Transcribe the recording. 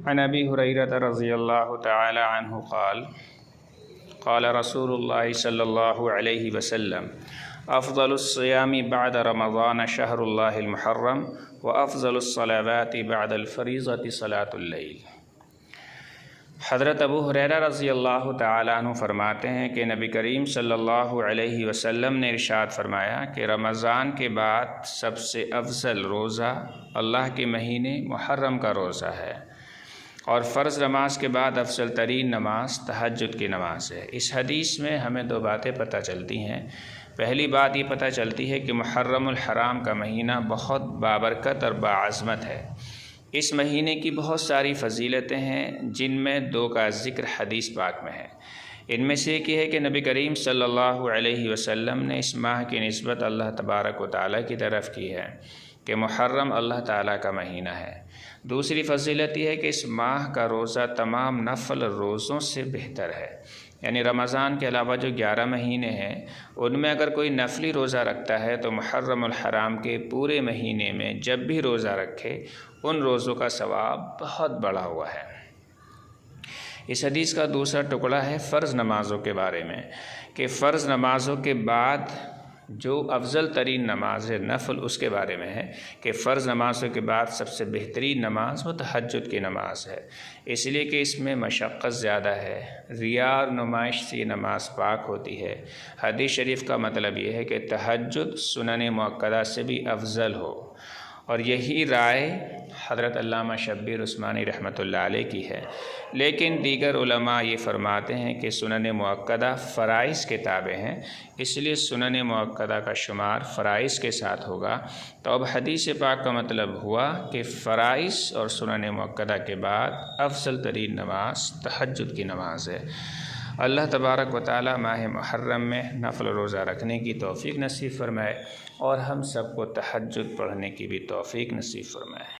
عن ابی ہریرہ رضی اللہ تعالی عنہ قال قال رسول اللہ صلی اللہ علیہ وسلم افضل الصیام بعد رمضان شہر اللہ المحرم وافضل الصلوات بعد الفریضۃ صلاۃ اللیل۔ حضرت ابو ہریرہ رضی اللہ تعالیٰ عنہ فرماتے ہیں کہ نبی کریم صلی اللہ علیہ وسلم نے ارشاد فرمایا کہ رمضان کے بعد سب سے افضل روزہ اللہ کے مہینے محرم کا روزہ ہے، اور فرض نماز کے بعد افضل ترین نماز تہجد کی نماز ہے۔ اس حدیث میں ہمیں دو باتیں پتہ چلتی ہیں۔ پہلی بات یہ پتہ چلتی ہے کہ محرم الحرام کا مہینہ بہت بابرکت اور باعظمت ہے۔ اس مہینے کی بہت ساری فضیلتیں ہیں، جن میں دو کا ذکر حدیث پاک میں ہے۔ ان میں سے ایک یہ ہے کہ نبی کریم صلی اللہ علیہ وسلم نے اس ماہ کی نسبت اللہ تبارک و تعالیٰ کی طرف کی ہے کہ محرم اللہ تعالیٰ کا مہینہ ہے۔ دوسری فضیلت یہ ہے کہ اس ماہ کا روزہ تمام نفل روزوں سے بہتر ہے، یعنی رمضان کے علاوہ جو 11 مہینے ہیں ان میں اگر کوئی نفلی روزہ رکھتا ہے تو محرم الحرام کے پورے مہینے میں جب بھی روزہ رکھے ان روزوں کا ثواب بہت بڑا ہوا ہے۔ اس حدیث کا دوسرا ٹکڑا ہے فرض نمازوں کے بارے میں، کہ فرض نمازوں کے بعد جو افضل ترین نماز ہے نفل، اس کے بارے میں ہے کہ فرض نمازوں کے بعد سب سے بہترین نماز وہ تہجد کی نماز ہے، اس لیے کہ اس میں مشقت زیادہ ہے، ریا اور نمائش سے یہ نماز پاک ہوتی ہے۔ حدیث شریف کا مطلب یہ ہے کہ تہجد سنن مؤکدہ سے بھی افضل ہو، اور یہی رائے حضرت علامہ شبیر عثمانی رحمۃ اللہ علیہ کی ہے۔ لیکن دیگر علماء یہ فرماتے ہیں کہ سنن مؤکدہ فرائض کے تابع ہیں، اس لیے سنن مؤکدہ کا شمار فرائض کے ساتھ ہوگا۔ تو اب حدیث پاک کا مطلب ہوا کہ فرائض اور سنن مؤکدہ کے بعد افضل ترین نماز تہجد کی نماز ہے۔ اللہ تبارک و تعالی ماہ محرم میں نفل روزہ رکھنے کی توفیق نصیب فرمائے، اور ہم سب کو تہجد پڑھنے کی بھی توفیق نصیب فرمائے۔